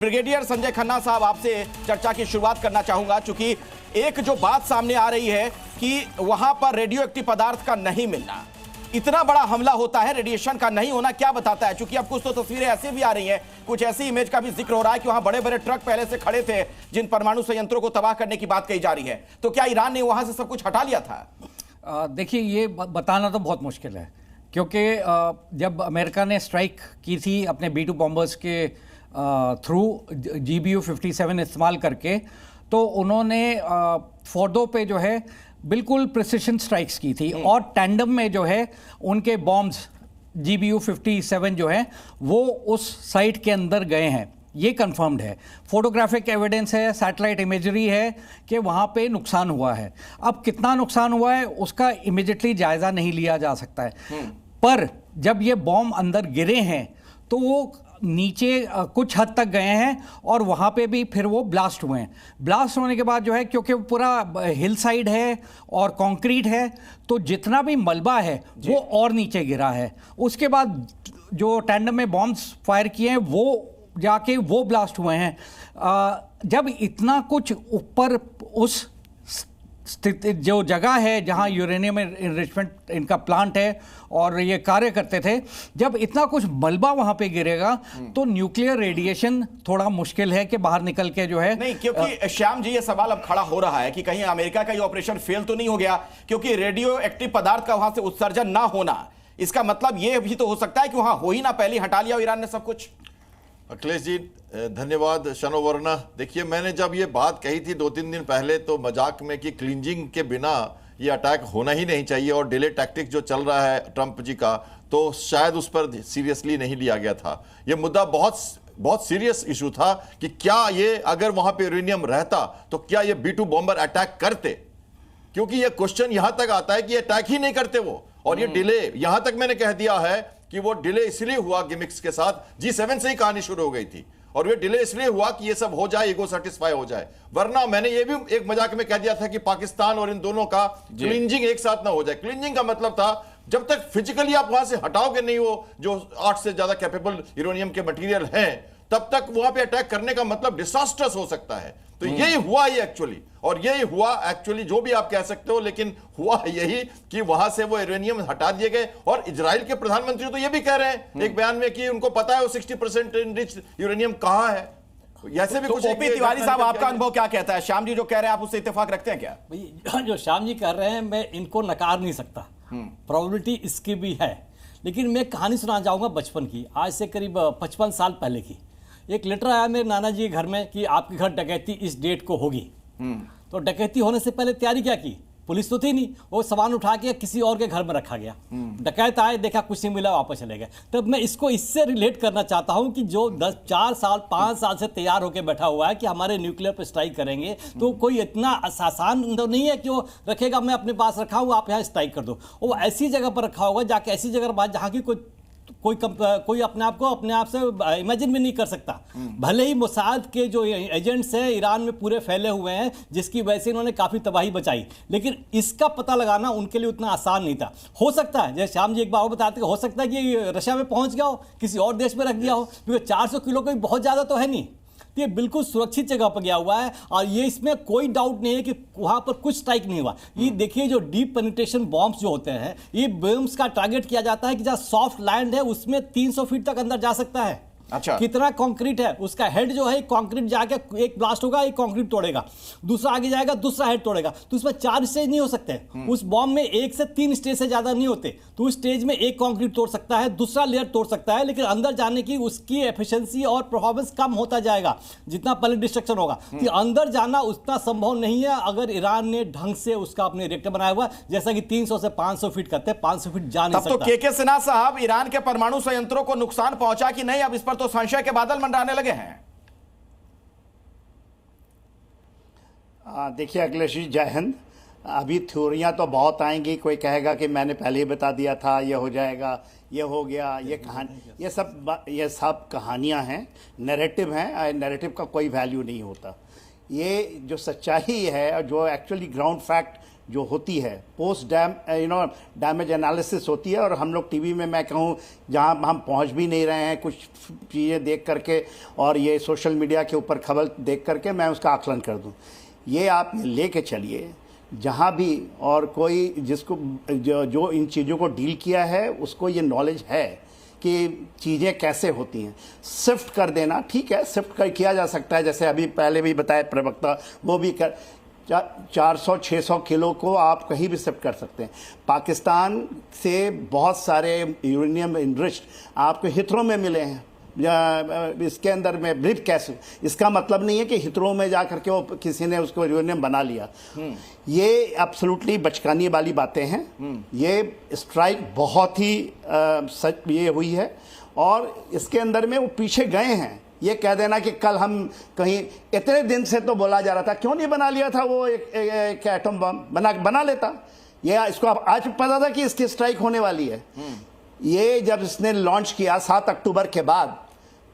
Brigadier Sanjay Khanna साहब, आपसे चर्चा की शुरुआत करना चाहूंगा, चूंकि एक जो बात सामने आ रही है कि वहां पर रेडियो एक्टिव पदार्थ का नहीं मिलना, इतना बड़ा हमला होता है, रेडिएशन का नहीं होना क्या बताता है? चूंकि अब कुछ तो तस्वीरें ऐसी भी आ रही हैं, कुछ ऐसी इमेज का भी जिक्र हो रहा है कि वहां बड़े बड़े ट्रक पहले से खड़े थे जिन परमाणु संयंत्रों को तबाह करने की बात कही जा रही है। तो क्या ईरान ने वहां से सब कुछ हटा लिया था? देखिए, ये बताना तो बहुत मुश्किल है, क्योंकि जब अमेरिका ने स्ट्राइक की थी अपने B-2 बॉम्बर्स के थ्रू GBU-57 इस्तेमाल करके, तो उन्होंने फोर्दो पे जो है बिल्कुल प्रिसिशन स्ट्राइक्स की थी और टैंडम में जो है उनके बॉम्ब्स GBU-57 जो है वो उस साइट के अंदर गए हैं। ये कंफर्म्ड है, फोटोग्राफिक एविडेंस है, सैटेलाइट इमेजरी है कि वहाँ पे नुकसान हुआ है। अब कितना नुकसान हुआ है उसका इमीडिएटली जायज़ा नहीं लिया जा सकता है, पर जब ये बॉम्ब अंदर गिरे हैं तो वो नीचे कुछ हद तक गए हैं और वहाँ पे भी फिर वो ब्लास्ट हुए हैं। ब्लास्ट होने के बाद जो है, क्योंकि वो पूरा हिल साइड है और कंक्रीट है, तो जितना भी मलबा है वो और नीचे गिरा है। उसके बाद जो टैंडम में बॉम्ब्स फायर किए हैं वो जाके वो ब्लास्ट हुए हैं। जब इतना कुछ ऊपर उस स्थिति जो जगह है जहां यूरेनियम एनरिचमेंट इनका प्लांट है और ये कार्य करते थे, जब इतना कुछ मलबा वहां पे गिरेगा तो न्यूक्लियर रेडिएशन थोड़ा मुश्किल है कि बाहर निकल के जो है नहीं, क्योंकि श्याम जी ये सवाल अब खड़ा हो रहा है कि कहीं अमेरिका का ये ऑपरेशन फेल तो नहीं हो गया, क्योंकि रेडियो एक्टिव पदार्थ का वहां से उत्सर्जन ना होना, इसका मतलब ये भी तो हो सकता है कि वहां हो ही ना, पहले हटा लिया ईरान ने सब कुछ। अखिलेश जी धन्यवाद। शनोवर्ना, देखिए मैंने जब ये बात कही थी 2-3 दिन पहले तो मजाक में कि क्लिंजिंग के बिना ये अटैक होना ही नहीं चाहिए और डिले टैक्टिक्स जो चल रहा है ट्रंप जी का, तो शायद उस पर सीरियसली नहीं लिया गया था। ये मुद्दा बहुत सीरियस इशू था कि क्या ये अगर वहां पे यूरेनियम रहता तो क्या ये B-2 बॉम्बर अटैक करते, क्योंकि ये क्वेश्चन यहां तक आता है कि अटैक ही नहीं करते वो। और ये डिले, यहां तक मैंने कह दिया है कि वो डिले इसलिए हुआ गिमिक्स के साथ, G7 से ही कहानी शुरू हो गई थी और ये डिले इसलिए हुआ कि ये सब हो जाए, ईगो सेटिस्फाई हो जाए। वरना मैंने ये भी एक मजाक में कह दिया था कि पाकिस्तान और इन दोनों का क्लिंजिंग एक साथ ना हो जाए। क्लिंजिंग का मतलब था जब तक फिजिकली आप वहां से हटाओगे नहीं वो जो 8 से ज्यादा कैपेबल यूरेनियम के मटेरियल हैं, तब तक वहां पे अटैक करने का मतलब डिसास्टर्स हो सकता है। तो यही हुआ ये एक्चुअली, और यही हुआ एक्चुअली, जो भी आप कह सकते हो, लेकिन हुआ यही कि वहां से वो यूरेनियम हटा दिए गए। और इजराइल के प्रधानमंत्री तो ये भी कह रहे हैं एक बयान में कि उनको पता है वो 60% इनरिच यूरेनियम कहां है। ऐसे भी तो कुछ ओपी तिवारी साहब, आपका अनुभव क्या कहता है? श्याम जी जो कह रहे हैं, आप उससे इत्तेफाक रखते हैं क्या? जो श्याम जी कह रहे हैं मैं इनको नकार नहीं सकता, प्रोबेबिलिटी इसकी भी है, लेकिन मैं कहानी सुनाना चाहूंगा बचपन की, आज से करीब 55 साल पहले की। एक लेटर आया मेरे नाना जी के घर में कि आपके घर डकैती इस डेट को होगी। तो डकैती होने से पहले तैयारी क्या की? पुलिस तो थी नहीं, वो सामान उठा के किसी और के घर में रखा गया। डकैत आए, देखा कुछ नहीं मिला, वापस चले गए। तब मैं इसको इससे रिलेट करना चाहता हूं कि जो 4 साल 5 साल से तैयार होकर बैठा हुआ है कि हमारे न्यूक्लियर पर स्ट्राइक करेंगे, तो कोई इतना आसान तो नहीं है कि वो रखेगा मैं अपने पास रखा हूँ आप यहाँ स्ट्राइक कर दो। वो ऐसी जगह पर रखा होगा, जाके ऐसी जगह पर जहाँ की कोई अपने आप से इमेजिन भी नहीं कर सकता। भले ही मोसाद के जो एजेंट्स हैं ईरान में पूरे फैले हुए हैं, जिसकी वजह से इन्होंने काफ़ी तबाही बचाई, लेकिन इसका पता लगाना उनके लिए उतना आसान नहीं था। हो सकता है, जैसे श्याम जी एक बार और बताते, हो सकता है कि रशिया में पहुंच गया हो, किसी और देश में रख दिया हो, क्योंकि 400 किलो कोई बहुत ज़्यादा तो है नहीं, ये बिल्कुल सुरक्षित जगह पर गया हुआ है। और ये इसमें कोई डाउट नहीं है कि वहां पर कुछ स्ट्राइक नहीं हुआ। ये देखिए, जो डीप पेनिट्रेशन बॉम्ब्स जो होते हैं, ये बॉम्ब्स का टारगेट किया जाता है कि जहां सॉफ्ट लैंड है उसमें 300 फीट तक अंदर जा सकता है। अच्छा, कितना कंक्रीट है, उसका हेड जो है कंक्रीट जाके एक ब्लास्ट होगा, एक कंक्रीट तोड़ेगा, दूसरा आगे जाएगा, दूसरा हेड तोड़ेगा। तो उसमें 4 स्टेज नहीं हो सकते, उस बॉम्ब में 1 से 3 स्टेज से ज्यादा नहीं होते। तो उस स्टेज में एक कंक्रीट तोड़ सकता है, दूसरा लेयर तोड़ सकता है, लेकिन अंदर जाने की उसकी एफिशिएंसी और परफॉर्मेंस कम होता जाएगा जितना पहले डिस्ट्रक्शन होगा। तो अंदर जाना उतना संभव नहीं है अगर ईरान ने ढंग से उसका अपने रिएक्टर बनाया हुआ, जैसा कि 300 से 500 फीट करते हैं, 500 फीट जा नहीं सकता। तब तो के सिन्हा साहब, ईरान के परमाणु संयंत्रों को नुकसान पहुंचा कि नहीं, अब इस पर तो संशय के बादल मंडराने लगे हैं। देखिए अखिलेश जी, जय हिंद। अभी थ्योरियां तो बहुत आएंगी, कोई कहेगा कि मैंने पहले ही बता दिया था, ये हो जाएगा, ये हो गया, ये कहानी, ये सब कहानियां हैं, नैरेटिव हैं। नैरेटिव का कोई वैल्यू नहीं होता। ये जो सच्चाई है और जो एक्चुअली ग्राउंड फैक्ट जो होती है पोस्ट डैम डैमेज एनालिसिस होती है, और हम लोग टीवी में मैं कहूँ जहाँ हम पहुँच भी नहीं रहे हैं, कुछ चीज़ें देख करके और ये सोशल मीडिया के ऊपर खबर देख करके मैं उसका आकलन कर दूँ। ये आप लेके चलिए जहाँ भी, और कोई जिसको जो इन चीज़ों को डील किया है उसको ये नॉलेज है कि चीज़ें कैसे होती हैं। शिफ्ट कर देना ठीक है, शिफ्ट किया जा सकता है, जैसे अभी पहले भी बताया प्रवक्ता, वो भी कर 400-600 किलो को आप कहीं भी शिफ्ट कर सकते हैं। पाकिस्तान से बहुत सारे यूरेनियम इनरिच्ड आपको हिथरो में मिले हैं, इसके अंदर में ब्रीफ कैसे, इसका मतलब नहीं है कि हिथरो में जा करके वो किसी ने उसको यूरेनियम बना लिया। ये एब्सोल्युटली बचकाने वाली बातें हैं। ये स्ट्राइक बहुत ही सच ये हुई है, और इसके अंदर में वो पीछे गए हैं। ये कह देना कि कल हम कहीं, इतने दिन से तो बोला जा रहा था क्यों नहीं बना लिया था वो एक एटम बम बना लेता। ये इसको आज पता था कि इसकी स्ट्राइक होने वाली है। ये जब इसने लॉन्च किया 7 अक्टूबर के बाद,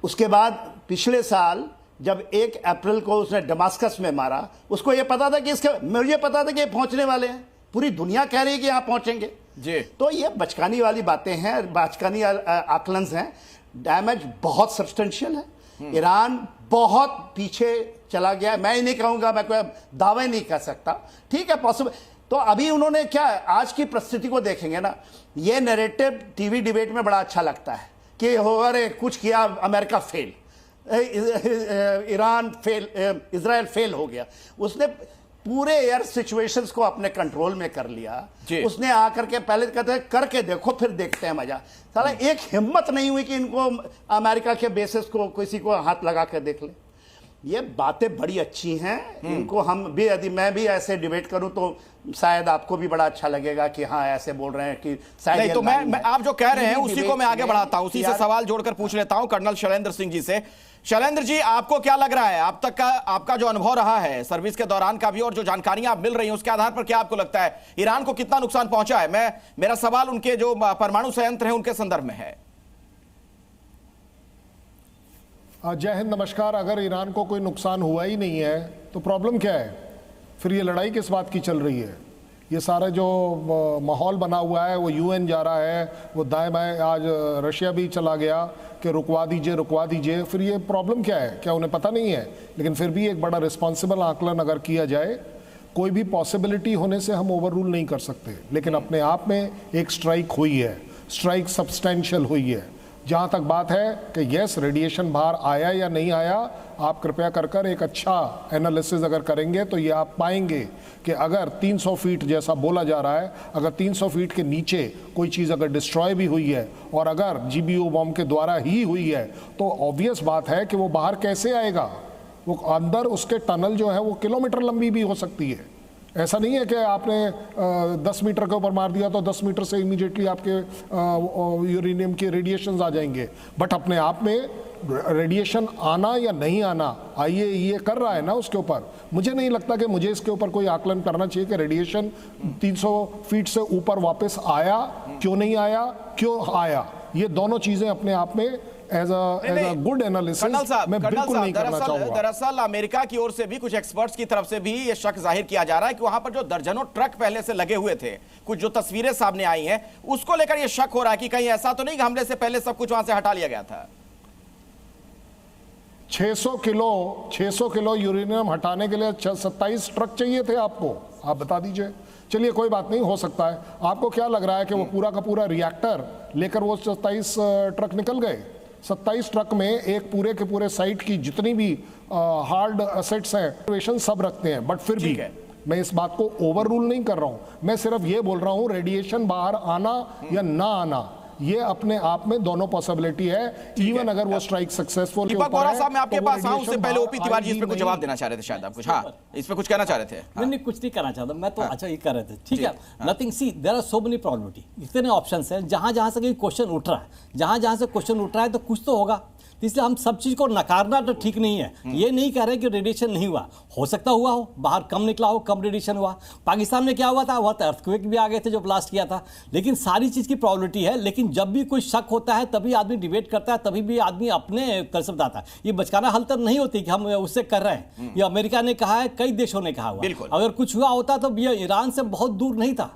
उसके बाद पिछले साल जब 1 अप्रैल को उसने दमास्कस में मारा, उसको ये पता था कि मुझे पता था कि ये पहुंचने वाले हैं, पूरी दुनिया कह रही है कि यहाँ पहुंचेंगे जी। तो ये बचकानी वाली बातें हैं, बचकानी आकलन हैं। डैमेज बहुत सब्सटेंशियल है। ईरान बहुत पीछे चला गया। मैं ही नहीं कहूँगा, मैं कोई दावे नहीं कर सकता, ठीक है पॉसिबल। तो अभी उन्होंने क्या, आज की परिस्थिति को देखेंगे ना, ये नैरेटिव टीवी डिबेट में बड़ा अच्छा लगता है कि अरे कुछ किया, America fail, Iran fail, Israel fail हो गया। उसने पूरे एयर सिचुएशंस को अपने कंट्रोल में कर लिया। उसने आकर के पहले कहते हैं करके देखो फिर देखते हैं मजा। साला एक हिम्मत नहीं हुई कि इनको अमेरिका के बेसिस को किसी को हाथ लगा कर देख ले। ये बातें बड़ी अच्छी हैं, इनको हम भी, यदि मैं भी ऐसे डिबेट करूं तो शायद आपको भी बड़ा अच्छा लगेगा कि हाँ ऐसे बोल रहे हैं कि शायद नहीं। तो मैं आप जो कह रहे हैं उसी को मैं आगे बढ़ाता हूं, उसी से सवाल जोड़कर पूछ लेता हूं कर्नल शैलेंद्र सिंह जी से। शैलेंद्र जी, आपको क्या लग रहा है, अब तक का आपका जो अनुभव रहा है सर्विस के दौरान का भी, और जो जानकारियां आप मिल रही हैं उसके आधार पर क्या आपको लगता है ईरान को कितना नुकसान पहुंचा है? मेरा सवाल उनके जो परमाणु संयंत्र है उनके संदर्भ में है। जय हिंद, नमस्कार। अगर ईरान को कोई नुकसान हुआ ही नहीं है तो प्रॉब्लम क्या है? फिर ये लड़ाई किस बात की चल रही है? ये सारा जो माहौल बना हुआ है, वो यूएन जा रहा है, वो दाएं बाएं, आज रशिया भी चला गया कि रुकवा दीजिए। फिर ये प्रॉब्लम क्या है? क्या उन्हें पता नहीं है? लेकिन फिर भी एक बड़ा रिस्पॉन्सिबल आकलन अगर किया जाए, कोई भी पॉसिबिलिटी होने से हम ओवर रूल नहीं कर सकते, लेकिन अपने आप में एक स्ट्राइक हुई है, स्ट्राइक सब्सटेंशियल हुई है। जहाँ तक बात है कि यस रेडिएशन बाहर आया या नहीं आया, आप कृपया कर एक अच्छा एनालिसिस अगर करेंगे तो ये आप पाएंगे कि अगर 300 फीट जैसा बोला जा रहा है, अगर 300 फीट के नीचे कोई चीज़ अगर डिस्ट्रॉय भी हुई है और अगर GBU बॉम्ब के द्वारा ही हुई है, तो ऑब्वियस बात है कि वो बाहर कैसे आएगा। वो अंदर उसके टनल जो है वो किलोमीटर लंबी भी हो सकती है। ऐसा नहीं है कि आपने 10 मीटर के ऊपर मार दिया तो 10 मीटर से इमीडिएटली आपके यूरेनियम के रेडिएशंस आ जाएंगे। बट अपने आप में रेडिएशन आना या नहीं आना, ये कर रहा है ना उसके ऊपर। मुझे नहीं लगता कि मुझे इसके ऊपर कोई आकलन करना चाहिए कि रेडिएशन 300 फीट से ऊपर वापस आया, क्यों नहीं आया, क्यों आया। ये दोनों चीज़ें अपने आप में एज अ गुड एनालिसिस मैं बिल्कुल नहीं करना चाहूंगा। दरअसल अमेरिका की ओर से भी, कुछ एक्सपर्ट्स की तरफ से भी ये शक जाहिर किया जा रहा है कि वहां पर जो दर्जनों ट्रक पहले से लगे हुए थे, कुछ जो तस्वीरें सामने आई हैं उसको लेकर ये शक हो रहा है कि कहीं ऐसा तो नहीं कि हमले से पहले सब कुछ वहां से हटा लिया गया था। 600 किलो यूरेनियम हटाने के लिए 27 ट्रक चाहिए थे आपको, आप बता दीजिए। चलिए कोई बात नहीं, हो सकता है। आपको क्या लग रहा है कि वो पूरा का पूरा रिएक्टर लेकर वो 27 ट्रक निकल गए? 27 ट्रक में एक पूरे के पूरे साइट की जितनी भी हार्ड असेट्स हैं सब रखते हैं। बट फिर भी मैं इस बात को ओवर रूल नहीं कर रहा हूं, मैं सिर्फ ये बोल रहा हूं रेडिएशन बाहर आना या ना आना, ये अपने आप में दोनों पॉसिबिलिटी है। इवन अगर वो स्ट्राइक सक्सेसफुल दीपक बोरा साहब, मैं आपके पास आऊं उससे पहले ओपी तिवारी जी इस पे कुछ जवाब देना चाह रहे थे, शायद आप कुछ इस पे कुछ कहना चाह रहे थे। नहीं, कुछ नहीं कहना चाहता मैं तो। अच्छा ये कर रहे थे, ठीक है। Nothing, see there are so many प्रॉब्लमिटी, इतने ऑप्शंस हैं। जहां से क्वेश्चन उठ रहा है, जहां से क्वेश्चन उठ रहा है तो कुछ तो होगा। तो इसलिए हम सब चीज़ को नकारना तो ठीक नहीं है। ये नहीं कह रहे कि रेडिएशन नहीं हुआ, हो सकता हुआ हो, बाहर कम निकला हो, कम रेडिएशन हुआ। पाकिस्तान में क्या हुआ था, वहाँ अर्थक्वेक भी आ गए थे जो ब्लास्ट किया था। लेकिन सारी चीज़ की प्रॉबिलिटी है, लेकिन जब भी कोई शक होता है तभी आदमी डिबेट करता है, तभी भी आदमी अपने कर्तव्य बताता है। ये बचकाना हल तो नहीं होती कि हम उससे कर रहे हैं। ये अमेरिका ने कहा है, कई देशों ने कहा हुआ। बिल्कुल। अगर कुछ हुआ होता तो ये ईरान से बहुत दूर नहीं था।